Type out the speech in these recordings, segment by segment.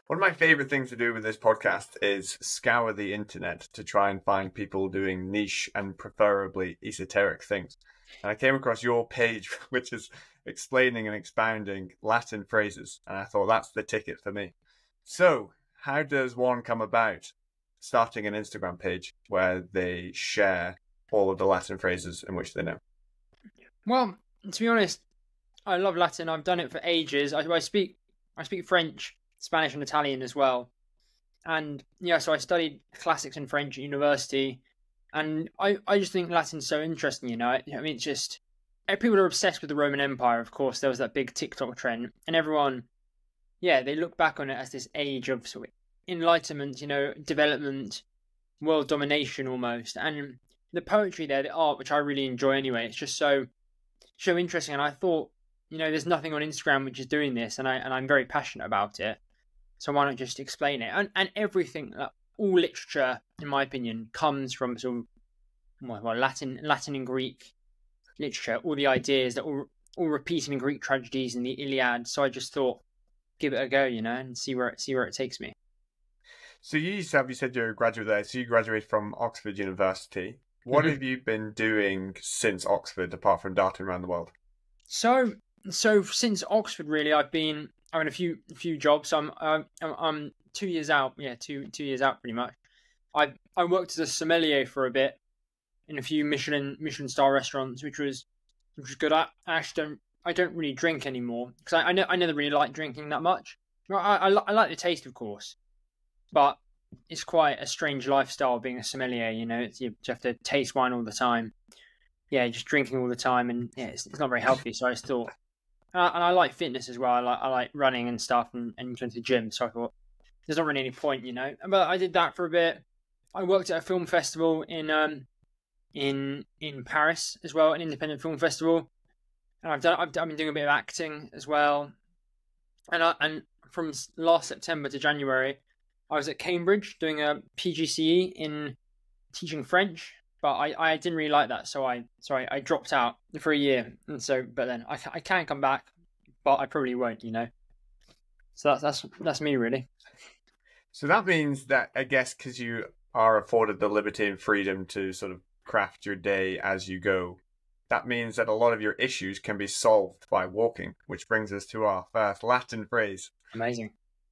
One of my favorite things to do with this podcast is scour the internet to try and find people doing niche and preferably esoteric things. And I came across your page, which is explaining and expounding Latin phrases, and I thought that's the ticket for me. So, how does one come about starting an Instagram page where they share all of the Latin phrases in which they know? Well, to be honest, I love Latin. I've done it for ages. I speak French, Spanish, and Italian as well. And yeah, so I studied classics and French at university, and I just think Latin's so interesting. I mean, it's just people are obsessed with the Roman Empire. Of course, there was that big TikTok trend, and everyone, yeah, they look back on it as this age of sort of enlightenment, development, world domination almost. And the poetry there, the art, which I really enjoy anyway, it's just so interesting. And I thought, there's nothing on Instagram which is doing this, and I'm very passionate about it. So why not just explain it? And everything, all literature, in my opinion, comes from sort of Latin and Greek literature. All the ideas that all repeated in Greek tragedies and the Iliad. So I just thought, give it a go, and see where it takes me. So you said you're a graduate there. So you graduated from Oxford University. What have you been doing since Oxford, apart from darting around the world? So since Oxford, really, I've been having a few jobs. I'm 2 years out. Yeah, two years out pretty much. I worked as a sommelier for a bit in a few Michelin star restaurants, which was good. I actually don't really drink anymore because I never really liked drinking that much. I like the taste, of course, but it's quite a strange lifestyle being a sommelier. You have to taste wine all the time. Yeah, just drinking all the time, and yeah, it's not very healthy. So I just thought, and I like fitness as well. I like running and stuff, and going to the gym. So I thought there's not really any point, But I did that for a bit. I worked at a film festival in Paris as well, an independent film festival, and I've been doing a bit of acting as well. And from last September to January, I was at Cambridge doing a PGCE in teaching French, but I didn't really like that, so I dropped out for a year, and but then I can come back, but I probably won't, So that's me really. So that means that, I guess, because you are afforded the liberty and freedom to sort of craft your day as you go, that means that a lot of your issues can be solved by walking, which brings us to our first Latin phrase. Amazing.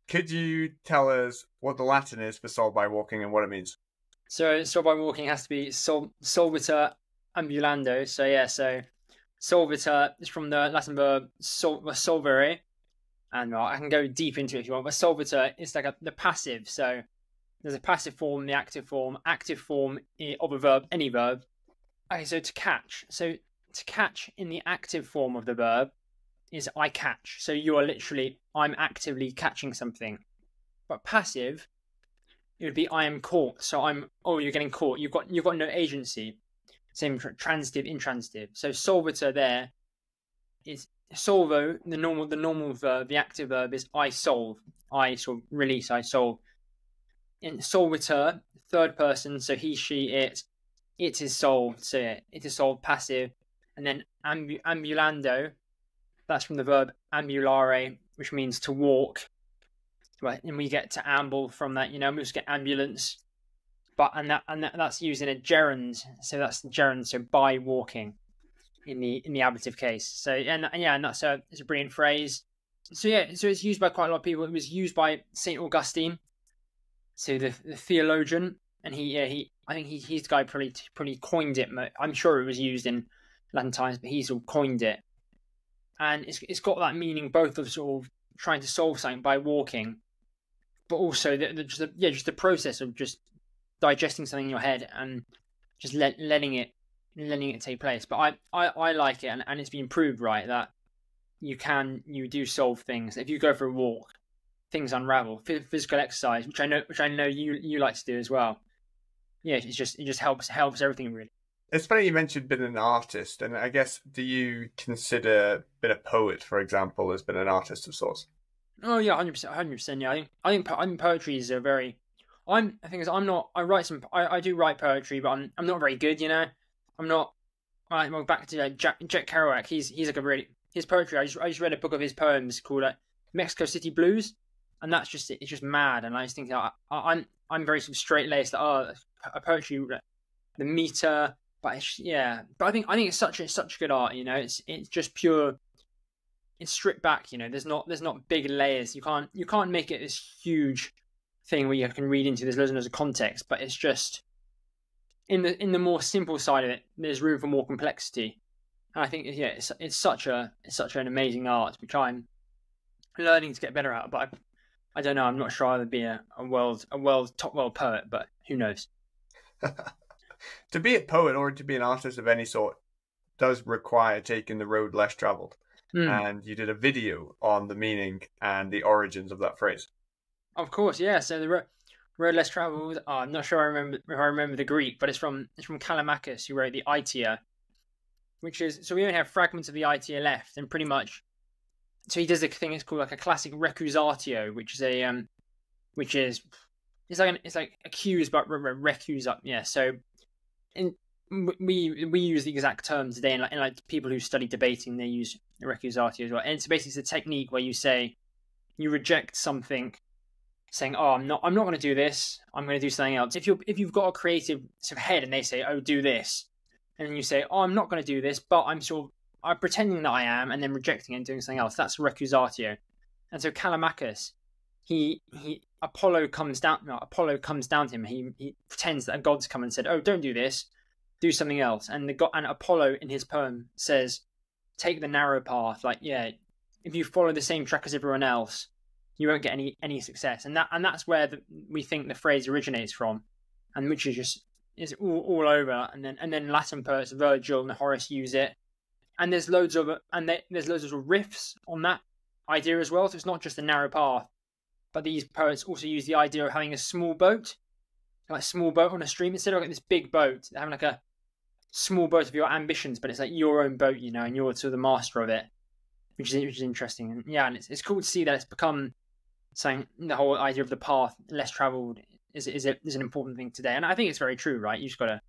Could you tell us what the Latin is for solved by walking and what it means? So solved by walking has to be solvitur ambulando. So yeah, so solvitur is from the Latin verb solvere, and I can go deep into it if you want. But solvitur is like the passive. So there's a passive form, the active form of a verb, any verb. Okay, so to catch. So to catch in the active form of the verb is I catch. So you are literally, I'm actively catching something. But passive, it would be I am caught. So you're getting caught. You've got no agency. Same transitive, intransitive. So solvitur there is solvo, the normal verb, the active verb is I solve. I sort of release, I solve. In solvitur, third person, so he, she, it is solved. So yeah, it is solved, passive. And then ambulando, that's from the verb ambulare, which means to walk. Right, and we get to amble from that, we just get ambulance. But that's used in a gerund, so that's the gerund, so by walking in the ablative case. So and that's it's a brilliant phrase. So yeah, so it's used by quite a lot of people. It was used by Saint Augustine, so the theologian, and I think he's the guy probably coined it. I'm sure it was used in Latin times, but he sort of coined it, and it's got that meaning both of sort of trying to solve something by walking, but also just the process of just digesting something in your head and just letting it take place. But I like it, and it's been proved, right, that you do solve things if you go for a walk. Things unravel. Physical exercise, which I know you like to do as well. Yeah, it just helps everything really. It's funny you mentioned being an artist, and I guess, do you consider being a poet, for example, as being an artist of sorts? Oh yeah, 100%. Yeah, I think poetry is a very. I do write poetry, but I'm not very good. I'm not. Right, well, back to Jack Kerouac. He's like a really his poetry. I just read a book of his poems called Mexico City Blues. and that's just it's just mad. And I just think I'm very sort of straight laced. Like, a poetry, the meter, but but I think it's such a good art. You know, it's just pure. It's stripped back. You know, there's not big layers. You can't make it this huge thing where you can read into. There's loads of context, but it's just in the more simple side of it. There's room for more complexity. And I think it's such an amazing art which I'm learning to get better at. But I don't know. I'm not sure I'll be a top world poet, but who knows? To be a poet or to be an artist of any sort does require taking the road less traveled. And you did a video on the meaning and the origins of that phrase. Of course, yeah. So the road less traveled. Oh, I'm not sure if I remember the Greek, but it's from Callimachus, who wrote the Itia, which is, so we only have fragments of the Itia left, and pretty much. So he does a thing. It's called like a classic recusatio, which is it's like accused but recuse up. Yeah. So we use the exact term today, and like people who study debating, they use recusatio as well. And it's basically a technique where you reject something, saying, "Oh, I'm not going to do this. I'm going to do something else." If you've got a creative sort of head and they say, "Oh, do this," and then you say, "Oh, I'm not going to do this, but I'm pretending that I am," and then rejecting it and doing something else. That's recusatio. And so Callimachus, Apollo comes down to him. He pretends that a god's come and said, "Oh, don't do this, do something else." And Apollo in his poem says, "Take the narrow path. Like, yeah, if you follow the same track as everyone else, you won't get any success." And that's where we think the phrase originates from, and which is all over. And then Latin poets Virgil and Horace use it, and there's loads of riffs on that idea as well. So it's not just a narrow path, but these poets also use the idea of having a small boat, like a small boat on a stream, instead of like this big boat, having like a small boat of your ambitions, but it's like your own boat, you know, and you're sort of the master of it, which is interesting. And yeah, and it's cool to see that it's become saying the whole idea of the path less traveled is an important thing today. And I think it's very true, right? You just got to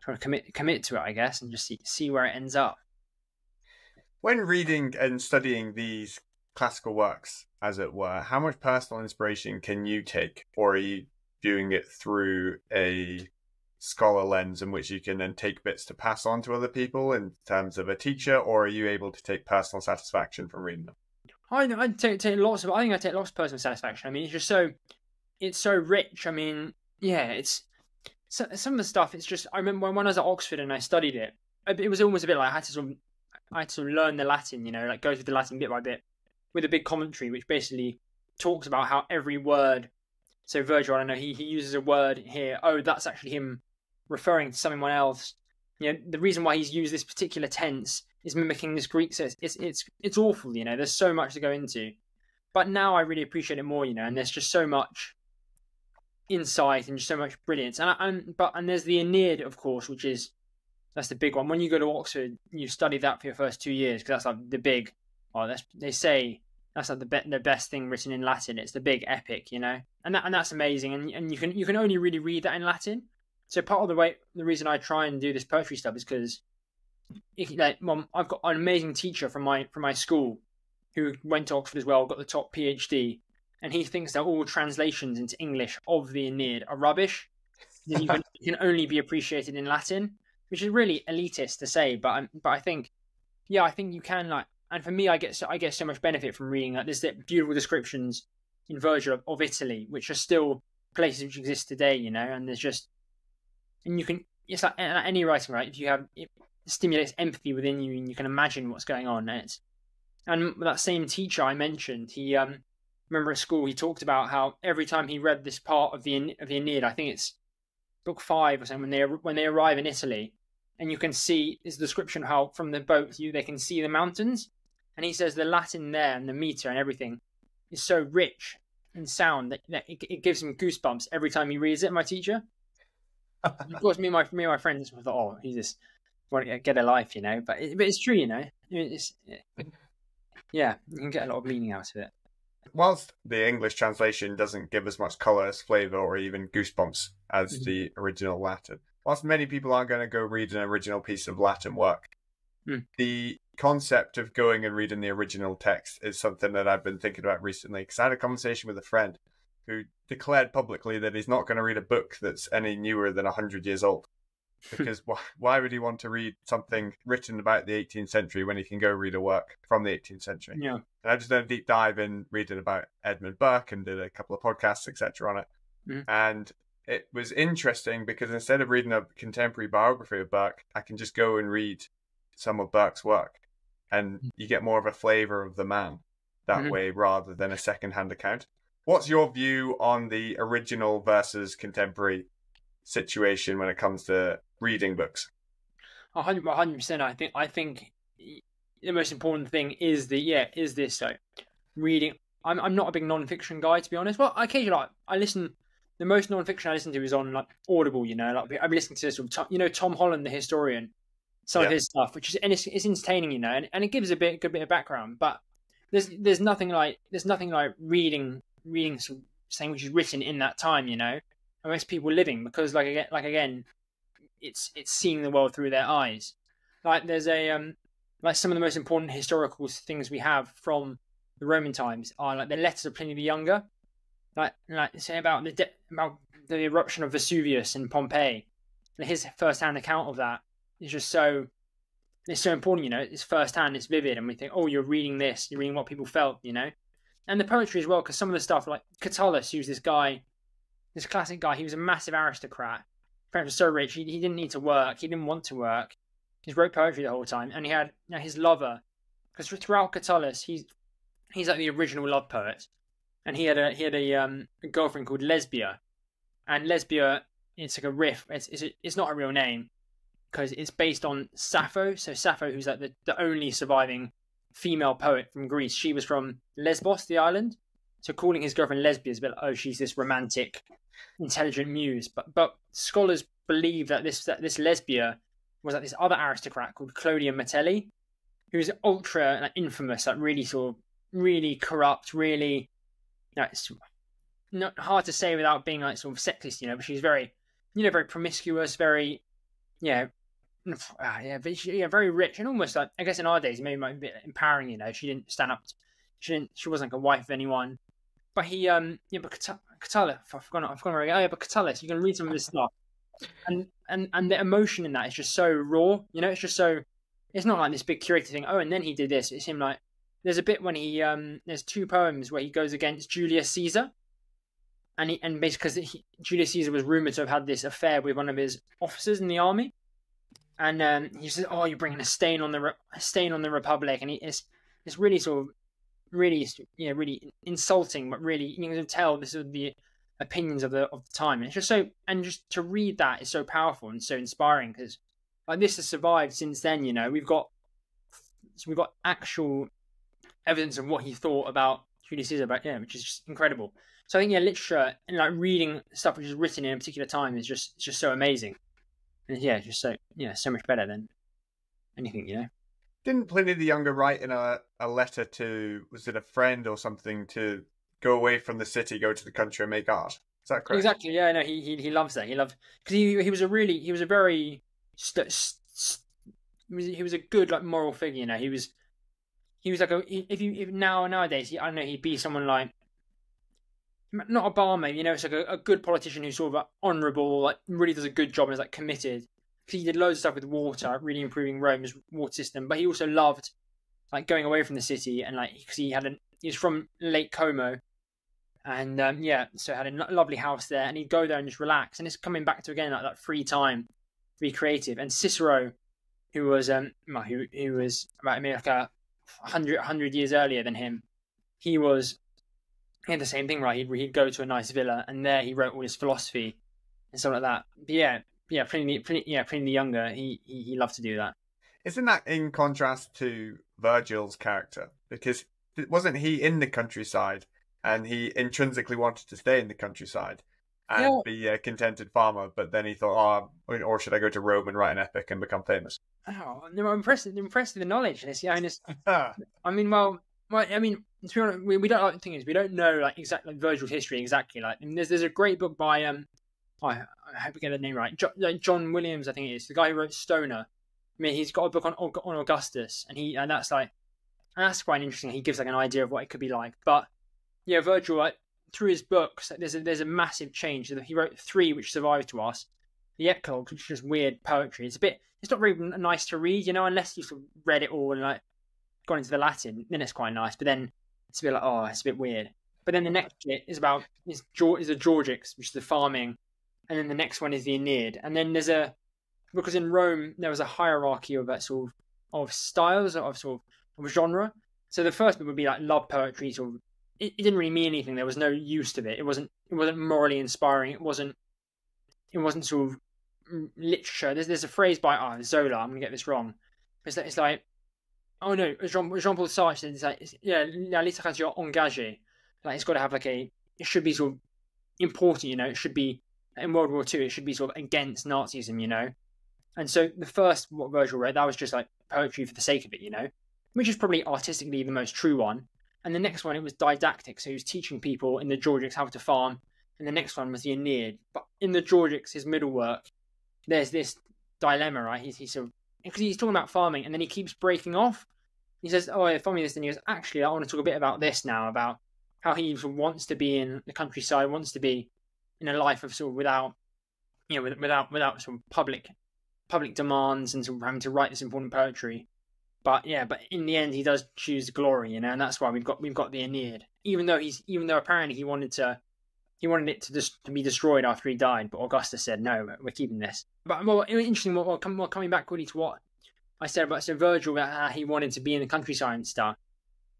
try to commit to it, I guess, and just see where it ends up. When reading and studying these classical works, as it were, how much personal inspiration can you take, or are you viewing it through a scholar lens in which you can then take bits to pass on to other people in terms of a teacher, or are you able to take personal satisfaction from reading them? I take lots of. I think I take lots of personal satisfaction. I mean, it's so rich. I mean, yeah, it's some of the stuff. It's just, I remember when I was at Oxford and I studied it. It was almost a bit like I had to learn the Latin. You know, like go through the Latin bit by bit with a big commentary, which basically talks about how every word. So Virgil, I don't know, he uses a word here. Oh, that's actually him referring to someone else. You know, the reason why he's used this particular tense is mimicking this Greek. So it's awful. You know, there's so much to go into. But now I really appreciate it more. You know, and there's just so much insight and just so much brilliance. And there's the Aeneid, of course, that's the big one. When you go to Oxford, you study that for your first 2 years, because that's like the big. They say that's like the best thing written in Latin. It's the big epic, you know, and that's amazing. And you can only really read that in Latin. So part of the reason I try and do this poetry stuff is because I've got an amazing teacher from my school who went to Oxford as well, got the top PhD, and he thinks that all translations into English of the Aeneid are rubbish. You can only be appreciated in Latin, which is really elitist to say, but I think you can, like. And for me, I get so much benefit from reading that. There's beautiful descriptions in Virgil of Italy, which are still places which exist today, you know. And it's like any writing, right? It stimulates empathy within you, and you can imagine what's going on. And that same teacher I mentioned, he remember at school he talked about how every time he read this part of the Aeneid, I think it's book 5 or something, when they arrive in Italy, and you can see is the description of how from the boat they can see the mountains. And he says the Latin there and the meter and everything is so rich and sound that it gives him goosebumps every time he reads it. My teacher, of course, me and my friends thought, "Oh, he's just want to get a life," you know. But it's true, you know. Yeah, you can get a lot of meaning out of it. Whilst the English translation doesn't give as much colour, flavour, or even goosebumps as the original Latin, whilst many people aren't going to go read an original piece of Latin work, Mm. the concept of going and reading the original text is something that I've been thinking about recently, because I had a conversation with a friend who declared publicly that he's not going to read a book that's any newer than 100 years old. Because why would he want to read something written about the 18th century when he can go read a work from the 18th century? Yeah. And I just did a deep dive in reading about Edmund Burke and did a couple of podcasts, etc. on it. Mm. And it was interesting because instead of reading a contemporary biography of Burke, I can just go and read some of Burke's work, and you get more of a flavour of the man that way rather than a second-hand account. What's your view on the original versus contemporary situation when it comes to reading books? 100%. I think the most important thing is this though, reading. I'm not a big non-fiction guy, to be honest. Well, occasionally I listen. The most non-fiction I listen to is on like Audible. Like I've been listening to sort of Tom Holland, the historian, some of his stuff, which is, and it's entertaining, and it gives a good bit of background. But there's nothing like reading something which is written in that time, amongst people living, because again, it's seeing the world through their eyes. Like there's like some of the most important historical things we have from the Roman times are like the letters of Pliny the Younger, like say about the eruption of Vesuvius and Pompeii. And his first-hand account of that is just so important. It's first-hand, it's vivid, and we think, oh, you're reading this, you're reading what people felt, and the poetry as well, because some of the stuff like Catullus, who's this classic guy, he was a massive aristocrat. Apparently, was so rich, he didn't need to work, he didn't want to work. He wrote poetry the whole time, and he had his lover, because throughout Catullus, he's like the original love poet, and he had a girlfriend called Lesbia, and Lesbia, it's like a riff. It's not a real name because it's based on Sappho. So Sappho, who's like the only surviving female poet from Greece, she was from Lesbos, the island. So calling his girlfriend Lesbia is a bit like, oh, she's this romantic, intelligent muse. But scholars believe that this Lesbia was like this other aristocrat called Clodion Metelli, who was ultra infamous, like really corrupt, really. It's not hard to say without being like sort of sexist, but she's very, very promiscuous, very, very rich, and almost like, I guess in our days maybe might be a bit empowering. She didn't stand up, she wasn't like a wife of anyone. But but Catullus, I've forgotten already. Oh yeah, but Catullus, you can read some of this stuff, and the emotion in that is just so raw. It's just so, it's not like this big curated thing. Oh, and then he did this. It's him like, there's a bit when he there's two poems where he goes against Julius Caesar, and basically because Julius Caesar was rumored to have had this affair with one of his officers in the army, and he says, "Oh, you're bringing a stain on the Republic," and it's really sort of really insulting, but really you can tell this is the opinions of the time, and it's just so, and just to read that is so powerful and so inspiring, because like this has survived since then. We've got actual evidence of what he thought about Julius Caesar which is just incredible. So I think literature and like reading stuff which is written in a particular time is just so amazing, and just so much better than anything. Didn't Pliny the Younger write in a letter to, was it a friend or something, to go away from the city, go to the country and make art? Is that correct? Exactly. Yeah. No. He loves that. He loved, because he was a very he was a good like moral figure. He was like if nowadays I don't know, he'd be someone like, not a barmaid, it's like a good politician who's sort of like honourable, like really does a good job and is like committed. Because he did loads of stuff with water, really improving Rome's water system. But he also loved like going away from the city, and like because he's from Lake Como, and so had a lovely house there, and he'd go there and just relax. And it's coming back to again like that free time to be creative. And Cicero, who was about maybe like 100 years earlier than him, he had the same thing, right? He'd go to a nice villa, and there he wrote all his philosophy and stuff like that. But Pliny the Younger, he loved to do that. Isn't that in contrast to Virgil's character? Because wasn't he in the countryside, and he intrinsically wanted to stay in the countryside and be a contented farmer, but then he thought, or should I go to Rome and write an epic and become famous? Oh, I'm impressed with the knowledge. I mean, to be honest, we don't, like, the thing is, we don't know like exactly like Virgil's history exactly. Like, there's a great book by I hope we get the name right. John Williams, I think it is, the guy who wrote Stoner. mean, he's got a book on Augustus, and that's quite interesting. He gives like an idea of what it could be like. But yeah, Virgil, like, through his books, there's a massive change. He wrote 3 which survived to us. The Epilogues, which is just weird poetry. It's not very nice to read, unless you've sort of read it all and like gone into the Latin. Then it's quite nice, but then it's a bit like, oh, it's a bit weird. But then the next bit is the Georgics, which is the farming, and then the next one is the Aeneid. And then because in Rome there was a hierarchy of that sort of styles of genre. So the first bit would be like love poetry. Sort of, it didn't really mean anything. There was no use to it. It wasn't morally inspiring. It wasn't sort of literature. There's a phrase by Zola. I'm gonna get this wrong. It's like, oh no, Jean-Paul Sartre said, it's like, yeah, la littérature engagée. Like, it's got to have it should be sort of important, It should be, in World War II, it should be sort of against Nazism, And so the first, what Virgil wrote, that was just like poetry for the sake of it, which is probably artistically the most true one. And the next one, it was didactic. So he was teaching people in the Georgics how to farm. And the next one was the Aeneid. But in the Georgics, his middle work, there's this dilemma, right? He's sort of, because he's talking about farming, and then he keeps breaking off. He says, oh, yeah, farming this, and he goes, actually, I want to talk a bit about this now, about how he sort of wants to be in the countryside, wants to be in a life of sort of without sort of public demands and sort of having to write this important poetry. But in the end, he does choose glory, and that's why we've got the Aeneid. Even though apparently he wanted it to be destroyed after he died, but Augustus said no, we're keeping this. But more interesting, coming back really to what I said about Virgil, that he wanted to be in the countryside and stuff,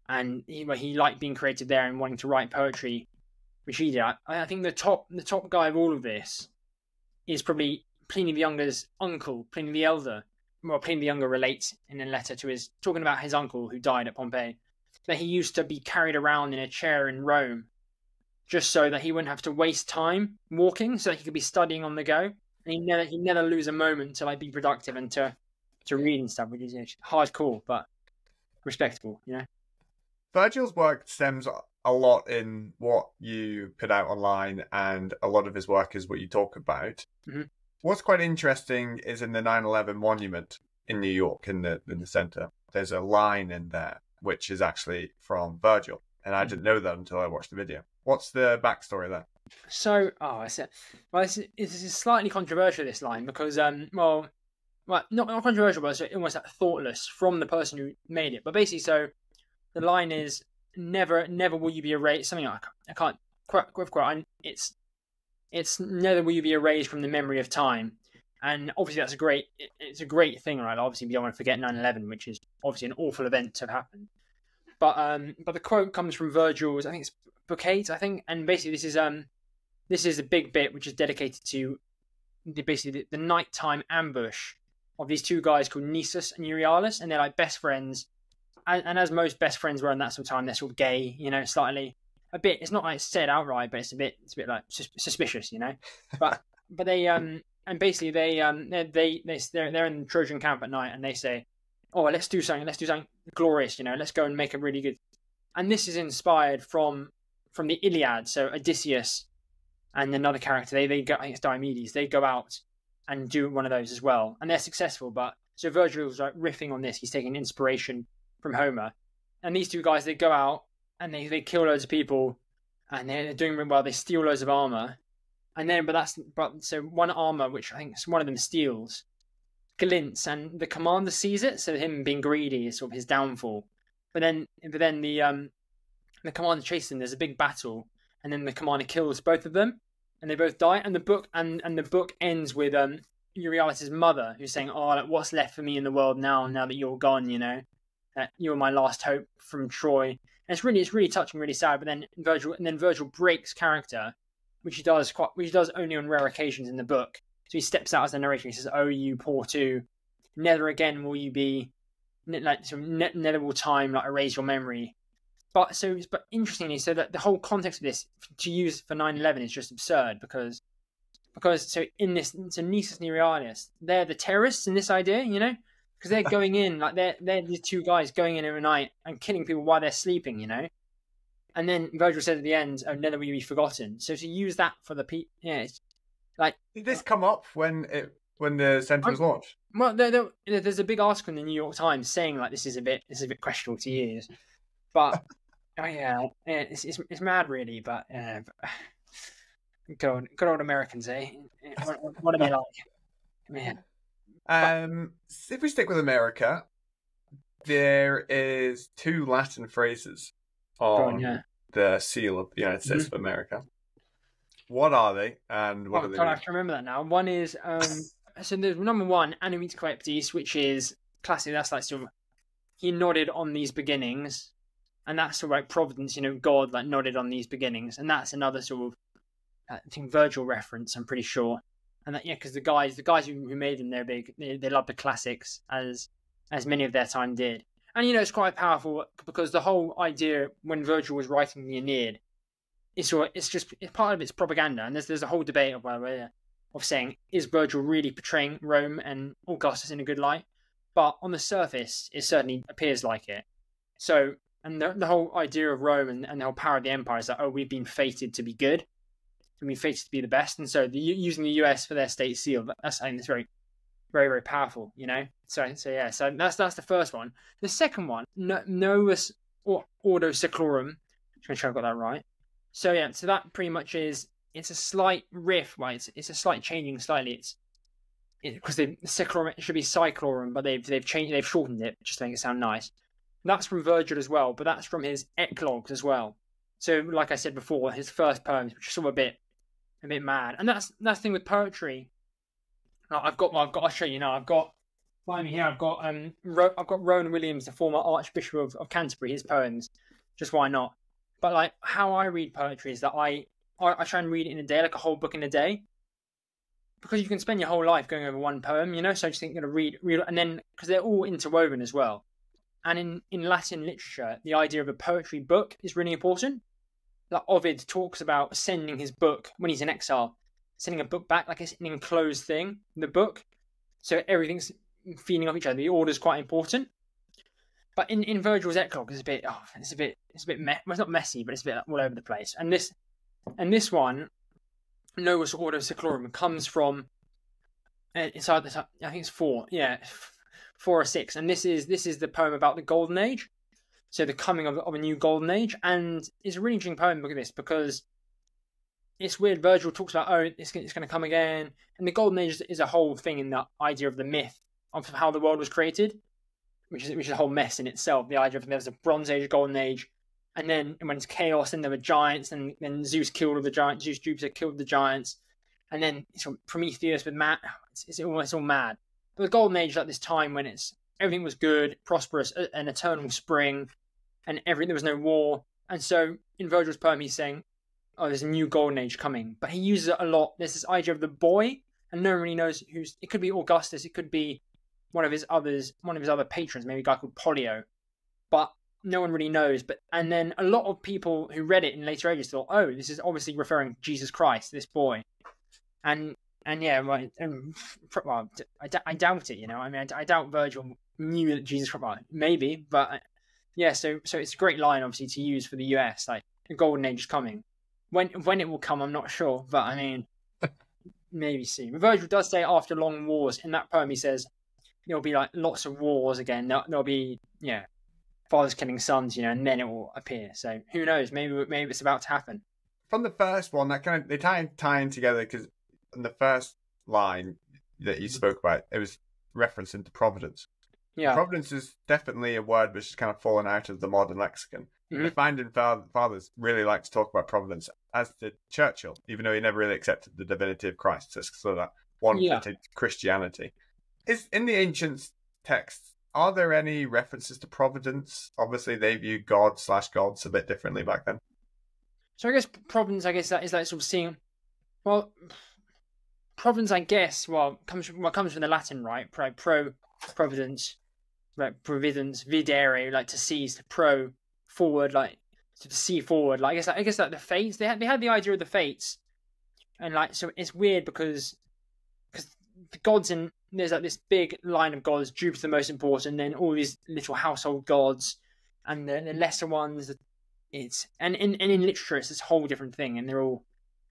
and he liked being creative there and wanting to write poetry, which he did. I think the top guy of all of this is probably Pliny the Younger's uncle, Pliny the Elder. Well, Pliney the Younger relates in a letter to talking about his uncle who died at Pompeii, that he used to be carried around in a chair in Rome, just so that he wouldn't have to waste time walking, so that he could be studying on the go, and he'd never lose a moment to like be productive and to read and stuff, which is hardcore but respectable, Virgil's work stems a lot in what you put out online, and a lot of his work is what you talk about. Mm-hmm. What's quite interesting is in the 9/11 monument in New York, in the center, there's a line in there which is actually from Virgil, and I didn't know that until I watched the video. What's the backstory there? So, it's slightly controversial, this line, because not controversial, but it's almost like thoughtless from the person who made it. But basically, so the line is, never will you be erased. Something like, I can't quote. It's never will you be erased from the memory of time. And obviously it's a great thing, right? Obviously we don't want to forget 9/11, which is obviously an awful event to have happened. But the quote comes from Virgil's, I think it's Book 8, and basically this is a big bit which is dedicated to the nighttime ambush of these two guys called Nisus and Euryalus, and they're like best friends. And as most best friends were in that sort of time, they're sort of gay, slightly a bit. It's not like said outright, but it's a bit like suspicious, But they and basically they're in the Trojan camp at night, and they say, oh, let's do something glorious, let's go and make a really good. And this is inspired from the Iliad. So Odysseus and another character, they go, I think it's Diomedes, they go out and do one of those as well, and they're successful. But so Virgil's like riffing on this. He's taking inspiration from Homer, and these two guys, they go out and they kill loads of people, and they're doing really well. They steal loads of armor, and then so one armor, which I think one of them steals, glints, and the commander sees it. So him being greedy is sort of his downfall. But then the commander chases him. There's a big battle, and then the commander kills both of them, and they both die. And the book ends with Euryalus' mother, who's saying, "Oh, like, what's left for me in the world now that you're gone? That you're my last hope from Troy." And it's really touching, really sad. But then Virgil breaks character, which he does only on rare occasions in the book. So he steps out as a narrator. He says, "Oh, you poor two, never again will you be never will time like erase your memory." But interestingly, so that the whole context of this to use for 9/11 is just absurd because so in this, so Nisus and Euryalus, they're the terrorists in this idea, because they're going in like they're these two guys going in every night and killing people while they're sleeping, And then Virgil said at the end, "Oh, never will you be forgotten." So to use that for the people, it's like, did this come up when when the centre was launched? Well, there's a big article in the New York Times saying like this is a bit questionable to use, but oh yeah, it's mad really. But good old Americans, eh? What are they like? Man. If we stick with America, there is 2 Latin phrases on the seal of the United States of America. What are they, and what do they mean? I have to remember that now. One is so there's number 1, animates coeptis, which is classic. That's like sort of he nodded on these beginnings, and that's sort of like Providence. God like nodded on these beginnings, and that's another sort of I think Virgil reference. I'm pretty sure, and that because the guys who made them, they're big. They love the classics as many of their time did, and it's quite powerful because the whole idea when Virgil was writing the Aeneid, it's part of its propaganda, and there's a whole debate of saying is Virgil really portraying Rome and Augustus in a good light, but on the surface it certainly appears like it. So, and the whole idea of Rome and the whole power of the empire is that we've been fated to be good. We've been fated to be the best, and so using the US for their state seal, that's I think it's very, very, very powerful. So yeah, so that's the first one. The second one, Novus Ordo Seclorum. Just make sure I got that right. So yeah, so that pretty much it's a slight riff, right? It's a slight changing slightly. Because the Seclorum should be Cyclorum, but they've shortened it just to make it sound nice. That's from Virgil as well, but that's from his Eclogues as well. So like I said before, his first poems, which are sort of a bit mad, and that's the thing with poetry. I'll show you now. I've got behind me here. I've got Rowan Williams, the former Archbishop of Canterbury, his poems. Just why not? But like how I read poetry is that I try and read it in a day, like a whole book in a day, because you can spend your whole life going over one poem, So I just think you're gonna read, and then because they're all interwoven as well. And in Latin literature, the idea of a poetry book is really important. Like Ovid talks about sending his book when he's in exile, sending a book back like it's an enclosed thing, the book. So everything's feeding off each other. The order's quite important. But in Virgil's Eclogue, it's a bit well, it's not messy, but it's a bit all over the place. And this one, Novus Ordo Seclorum, comes from it's either, I think it's 4 or 6, and this is the poem about the Golden Age. So the coming of a new Golden Age, and it's a really interesting poem. Look at this, because it's weird. Virgil talks about it's going to come again, and the Golden Age is a whole thing in the idea of the myth of how the world was created, which is a whole mess in itself. The idea of there's a Bronze Age, Golden Age, and then when it's chaos, and there were giants, and then Zeus killed all the giants. Jupiter killed the giants, and then it's Prometheus with Matt. It's all mad. But the Golden Age is like this time when everything was good, prosperous, an eternal spring, and there was no war. And so in Virgil's poem, he's saying, there's a new Golden Age coming. But he uses it a lot. There's this idea of the boy, and no one really knows who's. It could be Augustus. It could be one of his other patrons, maybe a guy called Pollio. But no one really knows. And then a lot of people who read it in later ages thought, this is obviously referring to Jesus Christ, this boy. And yeah, right. Well, I doubt it. I mean, I doubt Virgil knew that Jesus Christ. Well, maybe, but yeah. So it's a great line, obviously, to use for the US. Like the Golden Age is coming. When it will come, I'm not sure, but I mean, maybe soon. But Virgil does say after long wars in that poem, he says there'll be like lots of wars again. There'll be fathers killing sons, and then it will appear. So who knows? Maybe it's about to happen. From the first one, that kind of they tie in together, because in the first line that you spoke about, it was reference into Providence. Yeah, Providence is definitely a word which has kind of fallen out of the modern lexicon. Mm-hmm. The founding fathers really like to talk about Providence, as did Churchill, even though he never really accepted the divinity of Christ. So it's sort of that one-footed Christianity. Is in the ancient texts, are there any references to Providence? Obviously, they view God/gods a bit differently back then. So I guess Providence, that is like sort of seeing, well, Providence, I guess, comes from the Latin, right? Providence, right? Providence, videre, like to seize, to pro, forward, like to see forward. Like I guess like the fates. They had the idea of the fates, and like so it's weird because the gods there's like this big line of gods. Jupiter the most important, and then all these little household gods, and the lesser ones. And in literature it's this whole different thing, and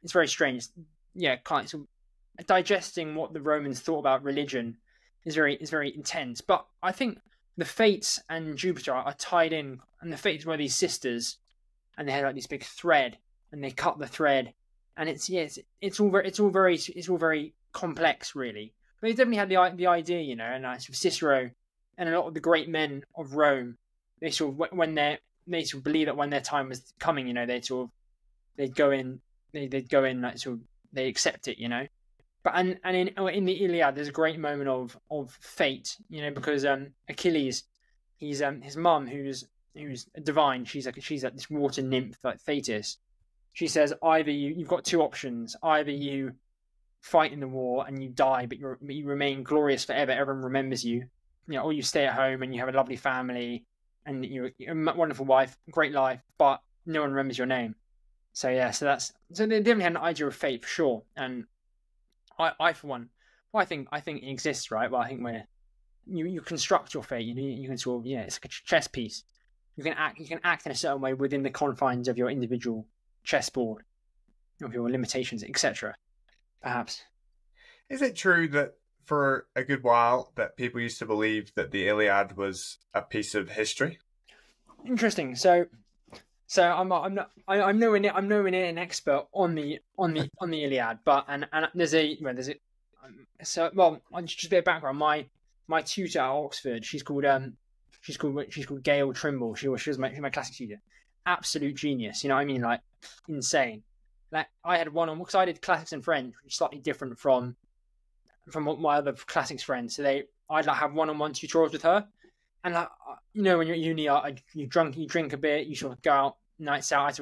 it's very strange. Yeah, kind of digesting what the Romans thought about religion is very intense. But I think the Fates and Jupiter are tied in, and the Fates were these sisters, and they had like this big thread, and they cut the thread, and it's all very complex, really. But they definitely had the idea, you know, and sort of Cicero and a lot of the great men of Rome, they sort of they sort of believe that when their time was coming, you know, they'd go in like sort of they accept it, you know. But and in the Iliad, there's a great moment of fate, you know, because Achilles, he's his mum who's divine. She's like this water nymph like Thetis. She says either you've got two options: either you fight in the war and you die, but you remain glorious forever. Everyone remembers you, you know, or you stay at home and you have a lovely family and you're a wonderful wife, great life, but no one remembers your name. So yeah, so they definitely had an idea of fate for sure. And I for one, well, I think it exists, right? Well, I think you construct your fate. You can sort of, yeah, it's like a chess piece. You can act in a certain way within the confines of your individual chessboard, of your limitations, etc. Perhaps. Is it true that for a good while that people used to believe that the Iliad was a piece of history? Interesting. So I'm nowhere near an expert on the Iliad, but and there's a so well just a bit of background. My tutor at Oxford, she's called Gail Trimble. She was my classics tutor. Absolute genius. You know what I mean? Like insane. Like I had one on because I did classics and French, which is slightly different from my other classics friends. So I'd like have one-on-one tutorials with her. And like, you know, when you're at uni, you drink a bit, you sort of go out, nights out.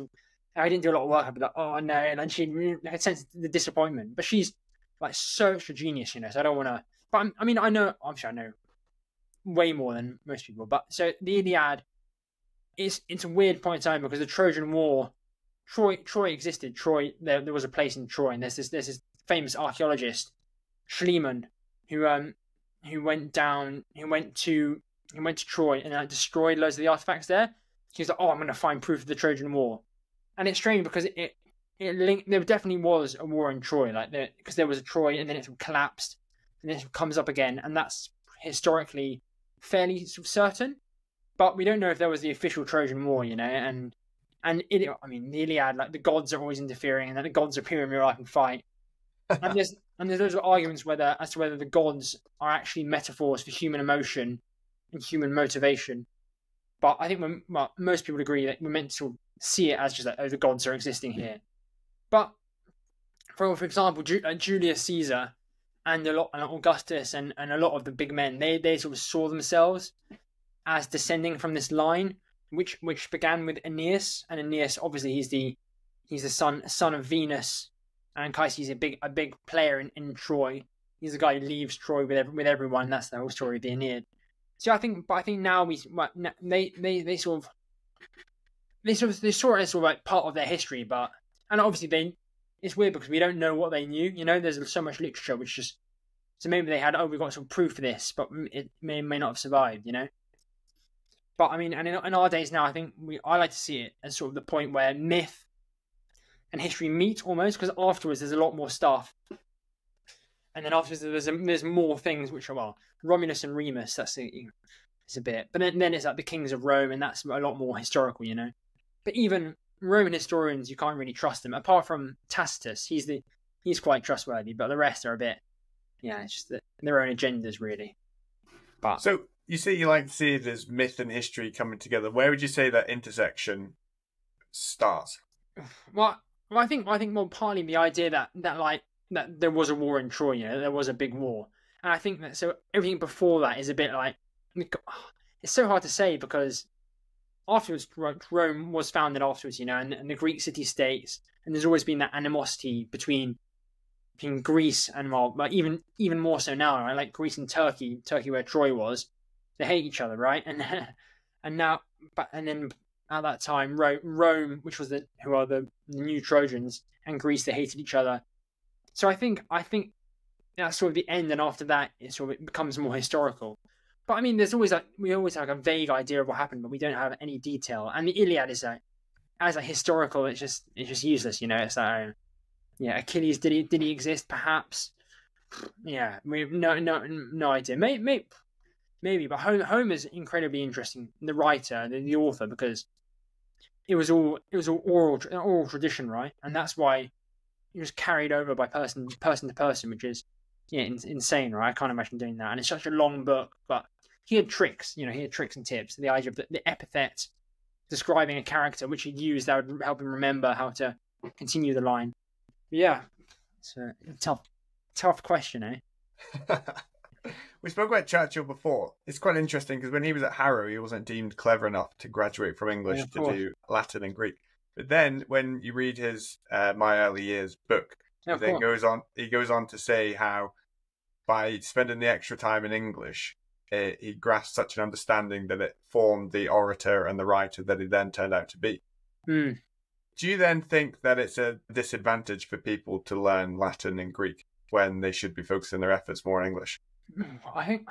I didn't do a lot of work. I'd be like, oh no, and then she like, sense the disappointment. But she's like so extra genius, you know. So I don't want to. But I mean, I know way more than most people. But so the Iliad it's a weird point in time because the Trojan War, Troy existed. There was a place in Troy, and there's this famous archaeologist, Schliemann, who went to Troy and destroyed loads of the artifacts there. He was like, "Oh, I'm going to find proof of the Trojan War," and it's strange because it linked. There definitely was a war in Troy, like because there was a Troy, and then it collapsed, and then it comes up again, and that's historically fairly certain. But we don't know if there was the official Trojan War, you know, and the Iliad, like the gods are always interfering, and that the gods appear in real life and fight. And there's those arguments as to whether the gods are actually metaphors for human emotion and human motivation. But I think most people agree that we're meant to see it as just like, oh, the gods are existing here. But for example, Julius Caesar and Augustus and a lot of the big men, they sort of saw themselves as descending from this line, which began with Aeneas, and Aeneas obviously he's the son of Venus, and Anchises is a big player in Troy. He's the guy who leaves Troy with everyone. That's the whole story of the Aeneid. So I think now they saw it as sort of like part of their history, and obviously it's weird because we don't know what they knew. You know, there's so much literature which just so maybe they had we've got some proof for this, but it may not have survived. You know. But I mean, and in our days now, I think I like to see it as sort of the point where myth and history meet almost, because afterwards there's a lot more stuff, and then afterwards there's more things which are Romulus and Remus. It's a bit, but then it's like the kings of Rome, and that's a lot more historical, you know. But even Roman historians, you can't really trust them, apart from Tacitus. He's quite trustworthy, but the rest are a bit, it's just their own agendas really. But so. You say you like to see it as myth and history coming together. Where would you say that intersection starts? Well, I think partly the idea that there was a war in Troy, you know, there was a big war, and I think that so everything before that is a bit like it's so hard to say because afterwards Rome was founded afterwards, you know, and the Greek city-states, and there's always been that animosity between Greece and even more so now, right? Like Greece and Turkey where Troy was. They hate each other, right? And then at that time, Rome, which was who are the new Trojans, and Greece, they hated each other. So I think that's sort of the end, and after that, it becomes more historical. But I mean, we always have a vague idea of what happened, but we don't have any detail. And the Iliad is as a historical, it's just useless, you know. It's like, Achilles, did he exist? Perhaps. Yeah, we have no idea. Maybe, but Homer's incredibly interesting. The writer, the author, because it was all oral tradition, right? And that's why it was carried over by person to person, which is insane, right? I can't imagine doing that. And it's such a long book, but he had tricks, he had tricks and tips. The idea of the epithet describing a character which he'd use that would help him remember how to continue the line. But yeah, it's a tough question, eh? We spoke about Churchill before. It's quite interesting because when he was at Harrow, he wasn't deemed clever enough to graduate from English to do Latin and Greek. But then when you read his My Early Years book, he goes on to say how by spending the extra time in English, he grasped such an understanding that it formed the orator and the writer that he then turned out to be. Mm. Do you then think that it's a disadvantage for people to learn Latin and Greek when they should be focusing their efforts more on English? I think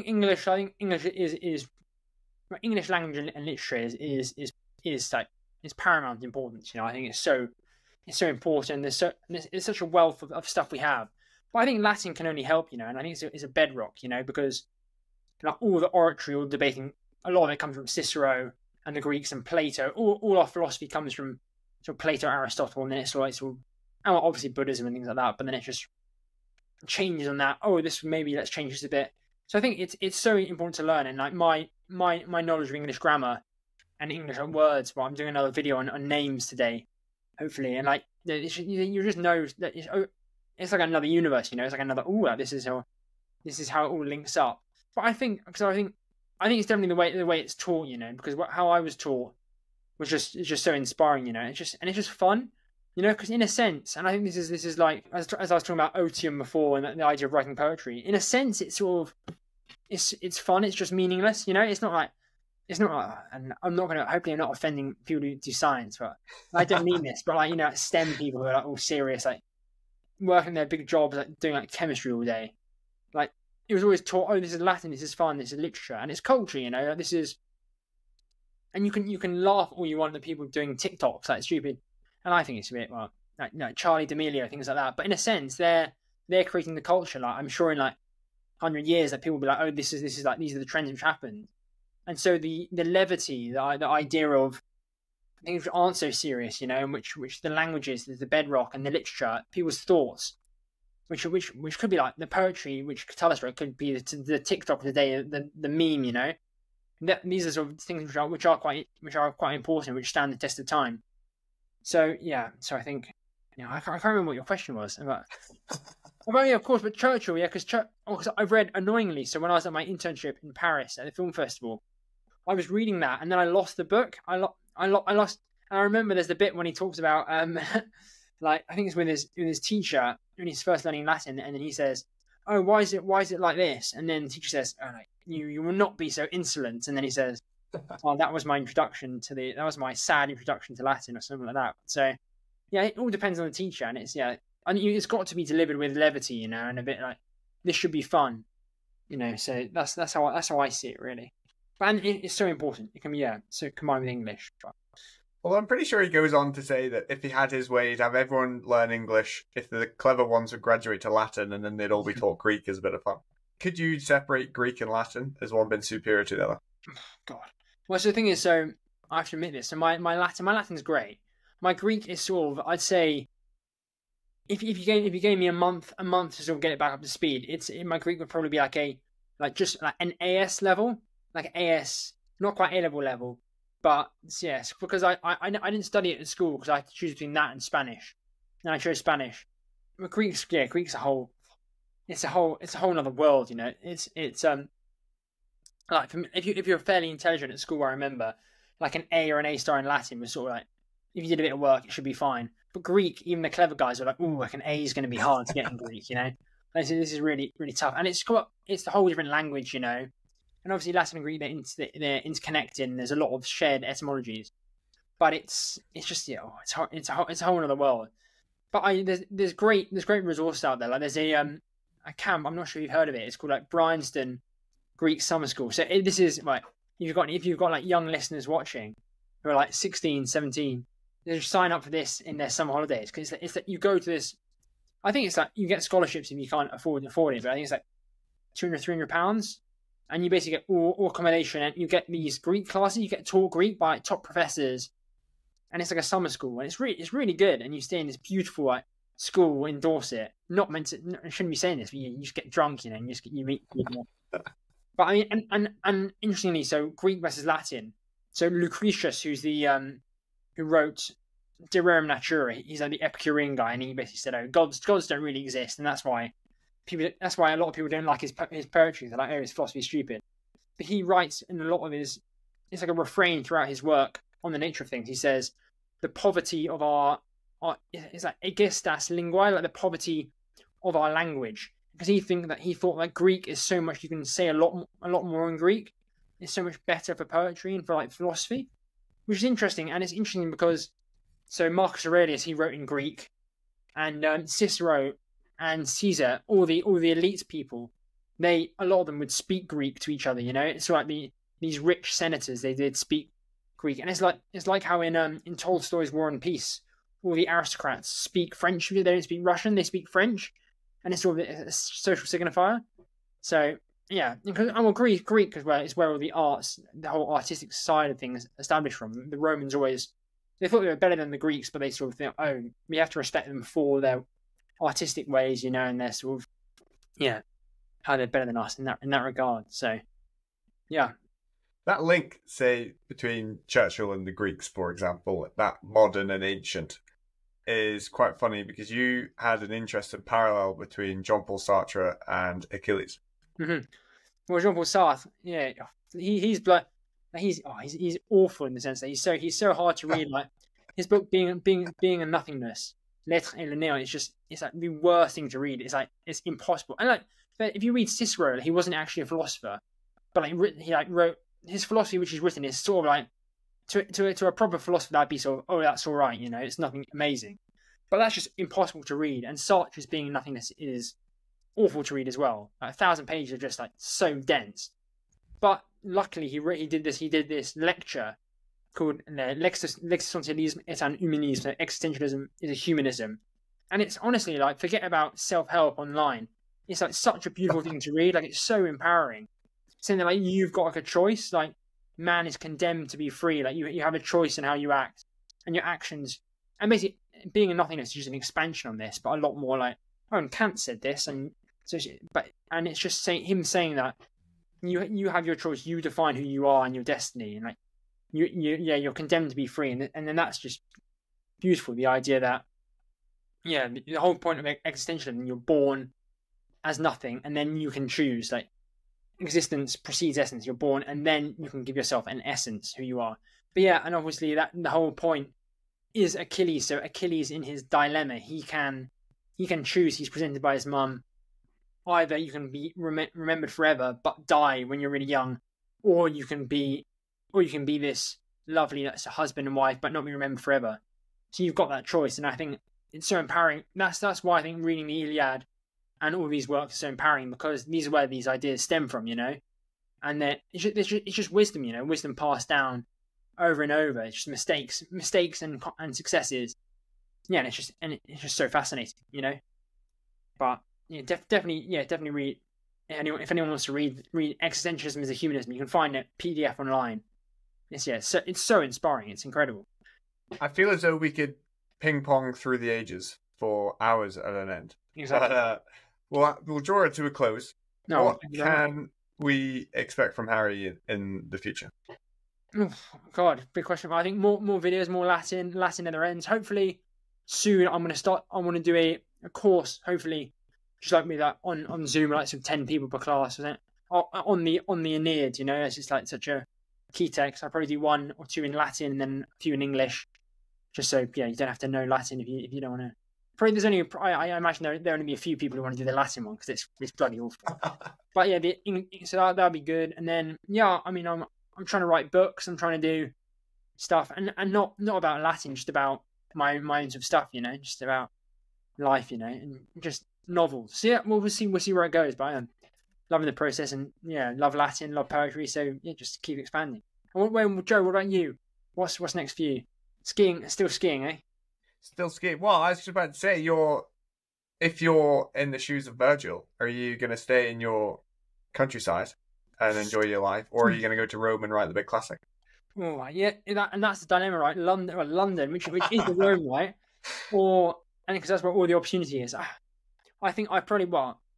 English. I think English is English language and literature is paramount importance. I think it's so important. It's such a wealth of stuff we have. But I think Latin can only help, and I think it's a bedrock, because like all the oratory, all the debating, a lot of it comes from Cicero and the Greeks and Plato. All our philosophy comes from sort of Plato, Aristotle, and then it's all obviously Buddhism and things like that. But then it just changes on that. Oh, let's change this a bit. So I think it's so important to learn. And like my knowledge of English grammar and English words. Well, I'm doing another video on names today, hopefully. And like you just know that it's like another universe. It's like another. This is how it all links up. But I think it's definitely the way it's taught. Because how I was taught was just so inspiring. It's just fun. Because in a sense, and I think this is like as I was talking about otium before and the idea of writing poetry. In a sense, it's sort of it's fun. It's just meaningless. It's not like, and I'm not gonna. Hopefully, I'm not offending people who do science, but I don't mean this. But like STEM people who are like all serious, like working their big jobs, like doing like chemistry all day. Like it was always taught. Oh, this is Latin. This is fun. This is literature, and it's culture. This is, and you can laugh all you want at people doing TikToks like stupid. And I think it's a bit, Charlie D'Amelio, things like that. But in a sense, they're creating the culture. Like I'm sure in like 100 years that people will be like, oh, this is like these are the trends which happened. And so the levity, the idea of things which aren't so serious, and which the languages, the bedrock and the literature, people's thoughts, which could be like the poetry, which could tell us, right, could be the TikTok of the day, the meme, These are sort of things which are quite important, which stand the test of time. So yeah, I think I can't remember what your question was about. Of course, but Churchill, because I've read annoyingly. So when I was at my internship in Paris at the film festival, I was reading that, and then I lost the book. I lost, and I remember there's the bit when he talks about like I think it's with his teacher when he's first learning Latin, and then he says, "Oh, why is it like this?" And then the teacher says, "Oh, like, you will not be so insolent," and then he says, "Oh, that was my sad introduction to Latin," or something like that. So, yeah, it all depends on the teacher, and it's got to be delivered with levity, and a bit like this should be fun, So that's how I see it really. But it's so important. It can be so combined with English. Well, I'm pretty sure he goes on to say that if he had his way, he'd have everyone learn English. If the clever ones would graduate to Latin, and then they'd all be taught Greek as a bit of fun. Could you separate Greek and Latin? Has one been superior to the other? God. Well, so the thing is, so I have to admit this. So my Latin's great. My Greek is sort of, I'd say, if you gave me a month to sort of get it back up to speed, my Greek would probably be just an AS level, like AS, not quite A level, but yes, because I didn't study it at school because I had to choose between that and Spanish, and I chose Spanish. But Greek's a whole other world, It's like if you're fairly intelligent at school, I remember like an A or an A star in Latin was sort of like if you did a bit of work, it should be fine. But Greek, even the clever guys are like, "Ooh, like an A is going to be hard to get in Greek," This is really really tough, and it's a whole different language, And obviously Latin and Greek they're interconnected, and there's a lot of shared etymologies. But it's just it's a whole other world. But there's great resources out there. Like there's a camp. I'm not sure if you've heard of it. It's called like Bryanston Greek Summer School. So this is right. If you've got like young listeners watching who are like 16, 17, they just sign up for this in their summer holidays because it's that you go to this. I think it's like you get scholarships if you can't afford it, but I think it's like £200, £300, and you basically get all accommodation, and you get these Greek classes. You get taught Greek by top professors, and it's like a summer school, and it's really good. And you stay in this beautiful like school in Dorset. Not meant to, I shouldn't be saying this, but you just get drunk, and you meet people. But I mean, and interestingly, so Greek versus Latin. So Lucretius, who's the who wrote De Rerum Natura, he's like the Epicurean guy, and he basically said, "Oh, gods don't really exist," and that's why a lot of people don't like his poetry. They're like, "Oh, his philosophy is stupid." But he writes in a lot of his, it's like a refrain throughout his work on the nature of things. He says, "The poverty of our it's like aegistas linguae, like the poverty of our language." Because he thought that Greek is so much, you can say a lot more in Greek. It's so much better for poetry and for like philosophy, which is interesting. And it's interesting because so Marcus Aurelius, he wrote in Greek, and Cicero and Caesar, all the elite people, a lot of them would speak Greek to each other. You know, it's like these rich senators, they did speak Greek, and it's like how in Tolstoy's War and Peace, all the aristocrats speak French. They don't speak Russian, they speak French. And it's sort of a social signifier. So, yeah. Well, Greek is where all the arts, the whole artistic side of things established from. The Romans always, they thought they were better than the Greeks, but they sort of think, oh, we have to respect them for their artistic ways, you know, and their sort of, yeah, how they're better than us in that regard. So, yeah. That link, say, between Churchill and the Greeks, for example, that modern and ancient, is quite funny because you had an interesting parallel between Jean-Paul Sartre and Achilles. Mm-hmm. Well, Jean-Paul Sartre, yeah, he's awful in the sense that he's so hard to read. Like his book being a nothingness, L'être et le néant, it's like the worst thing to read. It's impossible. And like if you read Cicero, he wasn't actually a philosopher, but he wrote his philosophy, which is written, is sort of like, to a proper philosopher, that'd be sort of, oh, that's all right, you know, it's nothing amazing. But that's just impossible to read. And Sartre's being nothingness is awful to read as well. Like 1,000 pages are just like so dense. But luckily, he did this lecture called L'existentialisme est un humanisme. Existentialism is a humanism. And it's honestly like, forget about self-help online. It's like such a beautiful thing to read. Like it's so empowering. Saying that like you've got like a choice, like man is condemned to be free. Like you have a choice in how you act and your actions. And basically, being a nothingness is just an expansion on this, but a lot more like, oh, and Kant said this, and so, and it's just him saying that you have your choice, you define who you are and your destiny, and like you're condemned to be free, and then that's just beautiful. The idea that the whole point of existentialism, you're born as nothing, and then you can choose. Like existence precedes essence. You're born, and then you can give yourself an essence, who you are. But yeah, and obviously that the whole point is Achilles. So Achilles, in his dilemma, he can choose. He's presented by his mum. Either you can be remembered forever but die when you're really young, or you can be this lovely, that's a husband and wife, but not be remembered forever. So you've got that choice, and I think it's so empowering. That's why I think reading the Iliad and all these works are so empowering, because these are where these ideas stem from, you know. And that it's just wisdom, you know, wisdom passed down over and over. It's just mistakes and successes. Yeah, and it's just so fascinating, you know. But yeah, definitely read. If anyone wants to read Existentialism as a Humanism, you can find it PDF online. It's so inspiring. It's incredible. I feel as though we could ping pong through the ages for hours at an end. Exactly. But, we'll draw it to a close. No, what can we expect from Harry in the future? Oh, God, big question. I think more videos, more Latin at their ends. Hopefully soon I want to do a course, hopefully, just like me, that on Zoom, like some 10 people per class, isn't it? On the Aeneid, you know, it's just like such a key text. I'll probably do 1 or 2 in Latin and then a few in English, just so you don't have to know Latin if you don't want to. Probably there's only I imagine there only be a few people who want to do the Latin one, because it's bloody awful. But yeah, so that'll be good. And then I mean I'm trying to write books. I'm trying to do stuff, and not about Latin, just about my own sort of stuff, you know, just about life, you know, and just novels. So yeah, we'll see where it goes. But I am loving the process, and love Latin, love poetry. So yeah, just keep expanding. And Joe, what about you? What's next for you? Skiing, still skiing, eh? Still skiing. Well, I was just about to say, you're if you're in the shoes of Virgil, are you going to stay in your countryside and enjoy your life, or are you going to go to Rome and write the big classic? Oh, yeah, and that's the dilemma, right? London, which is the Rome, right? Or and because that's where all the opportunity is. I think I probably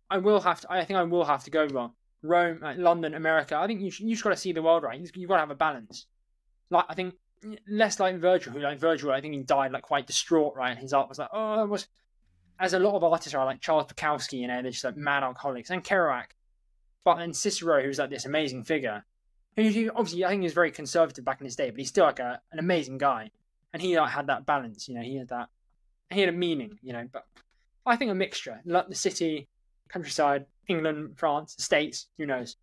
I will have to. I think I will have to go Rome, London, America. I think you just got to see the world, right? You've got to have a balance. Like I think less like Virgil, I think he died like quite distraught, right? And his art was like, oh, it was. As a lot of artists are, like Charles Bukowski, they're just like mad alcoholics, and Kerouac. But then Cicero, who's like this amazing figure, who obviously I think he was very conservative back in his day, but he's still like an amazing guy, and he like had that balance, he had a meaning, But I think a mixture, like the city, countryside, England, France, the States, who knows.